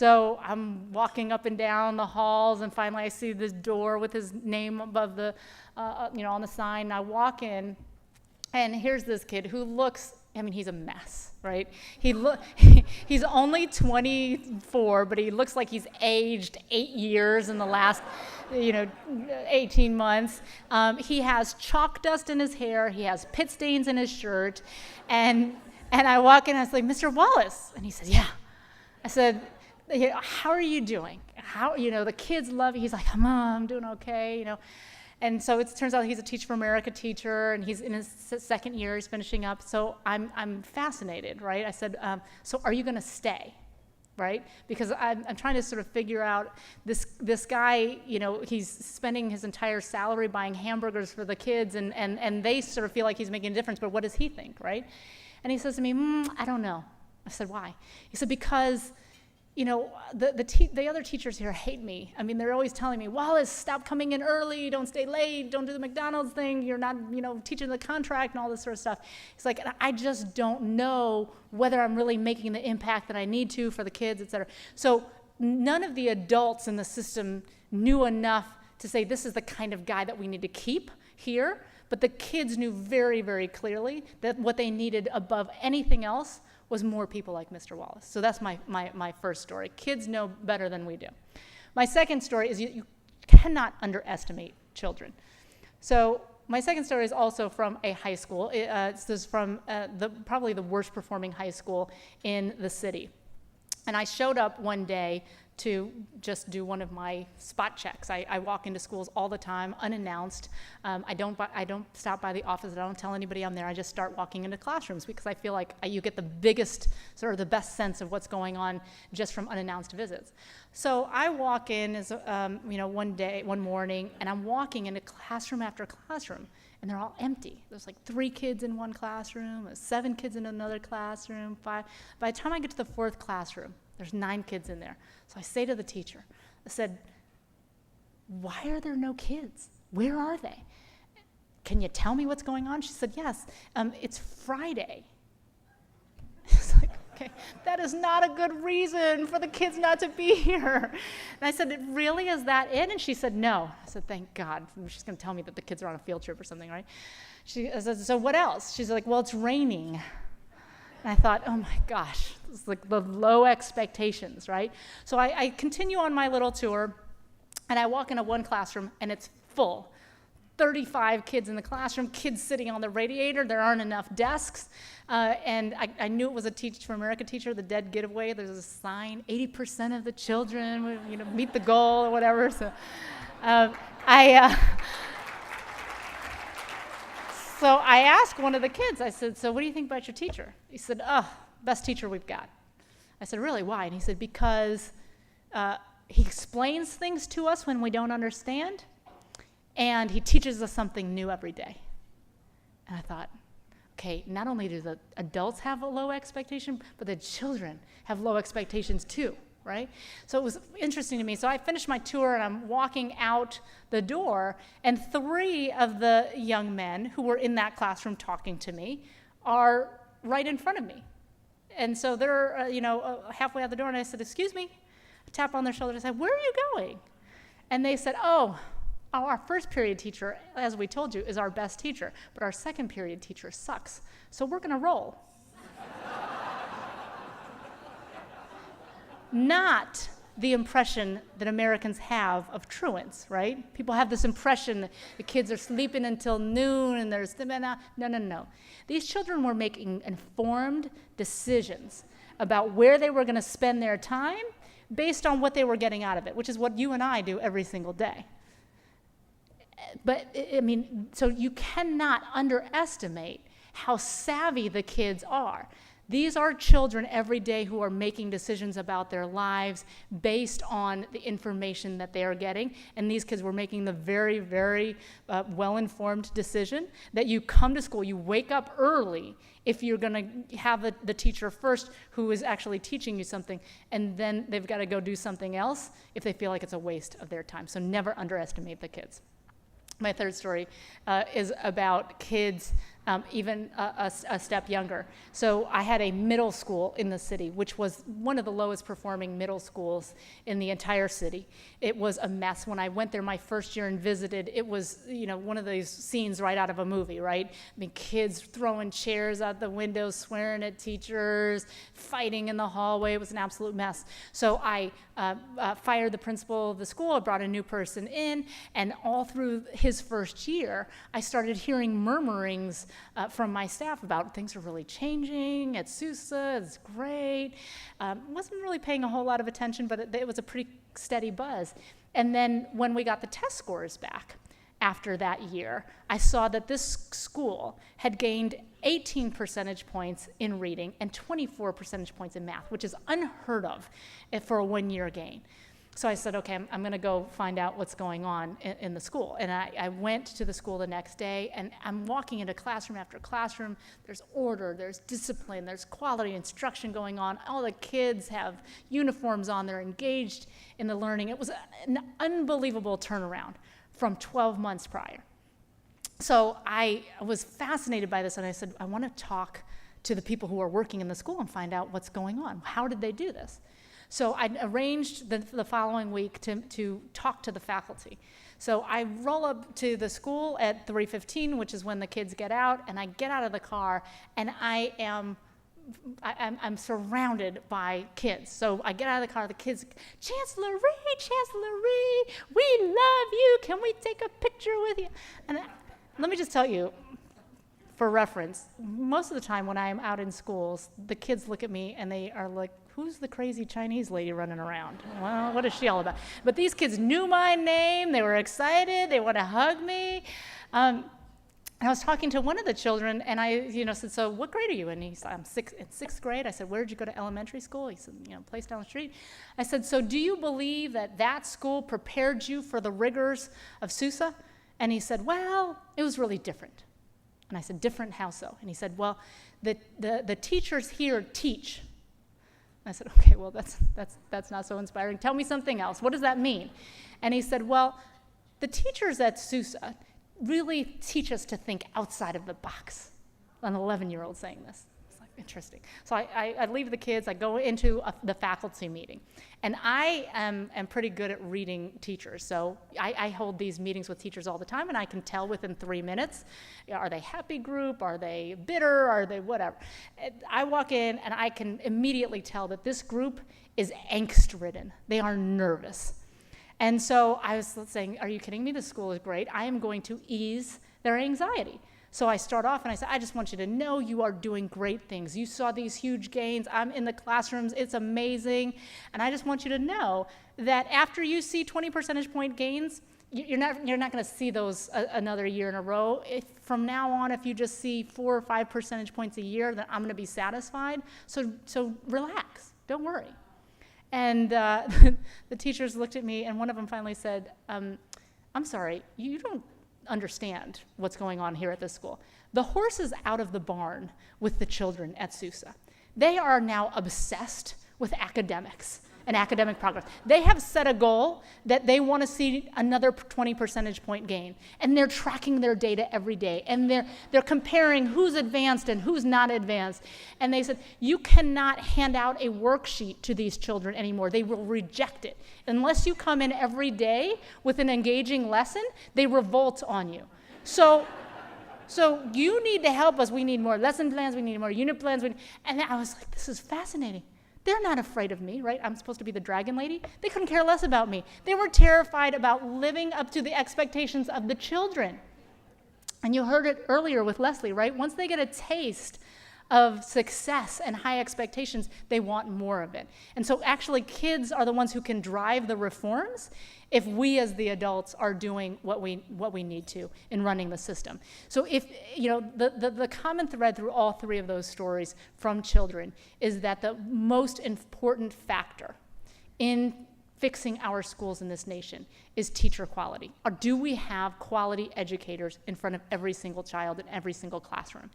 So I'm walking up and down the halls, and finally I see this door with his name above the, on the sign. And I walk in, and here's this kid who looks, he's a mess, right? He's only 24, but he looks like he's aged 8 years in the last, 18 months. He has chalk dust in his hair. He has pit stains in his shirt. And I walk in, and I was like, Mr. Wallace. And he said, yeah. I said, how are you doing? The kids love you. He's like, Mom, I'm doing okay, And so it turns out he's a Teach for America teacher, and he's in his second year, he's finishing up. So I'm fascinated, right? I said, so are you going to stay, right? Because I'm trying to sort of figure out this guy, he's spending his entire salary buying hamburgers for the kids, and they sort of feel like he's making a difference, but what does he think, right? And he says to me, I don't know. I said, why? He said, because the other teachers here hate me. They're always telling me, Wallace, stop coming in early, don't stay late, don't do the McDonald's thing, you're not, teaching the contract and all this sort of stuff. He's like, I just don't know whether I'm really making the impact that I need to for the kids, et cetera. So none of the adults in the system knew enough to say this is the kind of guy that we need to keep here, but the kids knew very, very clearly that what they needed above anything else was more people like Mr. Wallace. So that's my first story. Kids know better than we do. My second story is you cannot underestimate children. So my second story is also from a high school. This is from probably the worst performing high school in the city. And I showed up one day to just do one of my spot checks. I walk into schools all the time, unannounced. I don't stop by the office. I don't tell anybody I'm there. I just start walking into classrooms because I feel like you get the biggest, sort of the best sense of what's going on just from unannounced visits. So I walk in as one morning, and I'm walking into classroom after classroom, and they're all empty. There's like 3 kids in one classroom, 7 kids in another classroom, 5. By the time I get to the 4th classroom, there's 9 kids in there. So I say to the teacher, I said, why are there no kids? Where are they? Can you tell me what's going on? She said, yes, it's Friday. It's like, okay, that is not a good reason for the kids not to be here. And I said, really, is that it? And she said, no. I said, thank God. She's going to tell me that the kids are on a field trip or something, right? I said, so what else? She's like, well, it's raining. And I thought, oh my gosh, it's like the low expectations, right? So I continue on my little tour, and I walk into one classroom, and it's full. 35 kids in the classroom, kids sitting on the radiator. There aren't enough desks. And I knew it was a Teach for America teacher, the dead giveaway. There's a sign, 80% of the children would, meet the goal or whatever. So So I asked one of the kids, I said, so what do you think about your teacher? He said, best teacher we've got. I said, really, why? And he said, because he explains things to us when we don't understand, and he teaches us something new every day. And I thought, okay, not only do the adults have a low expectation, but the children have low expectations too. Right? So it was interesting to me. So I finished my tour, and I'm walking out the door, and 3 of the young men who were in that classroom talking to me are right in front of me. And so they're, halfway out the door, and I said, excuse me. I tap on their shoulder and I said, where are you going? And they said, our first period teacher, as we told you, is our best teacher, but our second period teacher sucks. So we're going to roll. Not the impression that Americans have of truants, right? People have this impression that the kids are sleeping until noon and there's no. These children were making informed decisions about where they were going to spend their time based on what they were getting out of it, which is what you and I do every single day. But, so you cannot underestimate how savvy the kids are. These are children every day who are making decisions about their lives based on the information that they are getting. And these kids were making the very, very well-informed decision that you come to school, you wake up early if you're going to have the teacher first who is actually teaching you something, and then they've got to go do something else if they feel like it's a waste of their time. So never underestimate the kids. My third story is about kids even a step younger. So I had a middle school in the city, which was one of the lowest performing middle schools in the entire city. It was a mess. When I went there my first year and visited, it was, one of those scenes right out of a movie, right? I mean, kids throwing chairs out the windows, swearing at teachers, fighting in the hallway. It was an absolute mess. So I fired the principal of the school, I brought a new person in, and all through his first year, I started hearing murmurings from my staff about things are really changing at Sousa, it's great. Wasn't really paying a whole lot of attention, but it was a pretty steady buzz. And then when we got the test scores back after that year, I saw that this school had gained 18 percentage points in reading and 24 percentage points in math, which is unheard of for a one-year gain. So I said, okay, I'm going to go find out what's going on in the school. And I went to the school the next day, and I'm walking into classroom after classroom. There's order, there's discipline, there's quality instruction going on. All the kids have uniforms on, they're engaged in the learning. It was an unbelievable turnaround from 12 months prior. So I was fascinated by this, and I said, I want to talk to the people who are working in the school and find out what's going on. How did they do this? So I arranged the following week to talk to the faculty. So I roll up to the school at 3:15, which is when the kids get out, and I get out of the car, and I'm surrounded by kids. So I get out of the car, the kids, Chancellor Rhee, we love you. Can we take a picture with you? And let me just tell you, for reference, most of the time when I'm out in schools, the kids look at me and they are like, who's the crazy Chinese lady running around? Well, what is she all about? But these kids knew my name. They were excited. They want to hug me. I was talking to one of the children, and I, said, so what grade are you in? He said, I'm in sixth grade. I said, where did you go to elementary school? He said, place down the street. I said, so do you believe that school prepared you for the rigors of Sousa? And he said, well, it was really different. And I said, different how so? And he said, well, the teachers here teach. I said, okay, well, that's not so inspiring. Tell me something else. What does that mean? And he said, well, the teachers at Sousa really teach us to think outside of the box. An 11-year-old saying this. It's like, interesting. So I leave the kids, I go into the faculty meeting. And I am pretty good at reading teachers. So I hold these meetings with teachers all the time, and I can tell within 3 minutes, are they happy group? Are they bitter? Are they whatever? I walk in, and I can immediately tell that this group is angst-ridden. They are nervous. And so I was saying, are you kidding me? This school is great. I am going to ease their anxiety. So I start off and I say, I just want you to know you are doing great things. You saw these huge gains. I'm in the classrooms. It's amazing. And I just want you to know that after you see 20 percentage point gains, you're not going to see those another year in a row. From now on, if you just see 4 or 5 percentage points a year, then I'm going to be satisfied. So relax. Don't worry. And the teachers looked at me, and one of them finally said, I'm sorry, you don't understand what's going on here at this school. The horse is out of the barn with the children at Sousa. They are now obsessed with academics and academic progress. They have set a goal that they want to see another 20 percentage point gain, and they're tracking their data every day, and they're comparing who's advanced and who's not advanced. And they said, you cannot hand out a worksheet to these children anymore. They will reject it. Unless you come in every day with an engaging lesson, they revolt on you. So you need to help us. We need more lesson plans. We need more unit plans. And I was like, this is fascinating. They're not afraid of me, right? I'm supposed to be the dragon lady. They couldn't care less about me. They were terrified about living up to the expectations of the children. And you heard it earlier with Leslie, right? Once they get a taste of success and high expectations, they want more of it. And so actually kids are the ones who can drive the reforms if we as the adults are doing what we need to in running the system. So if, the common thread through all three of those stories from children is that the most important factor in fixing our schools in this nation is teacher quality. Or do we have quality educators in front of every single child in every single classroom?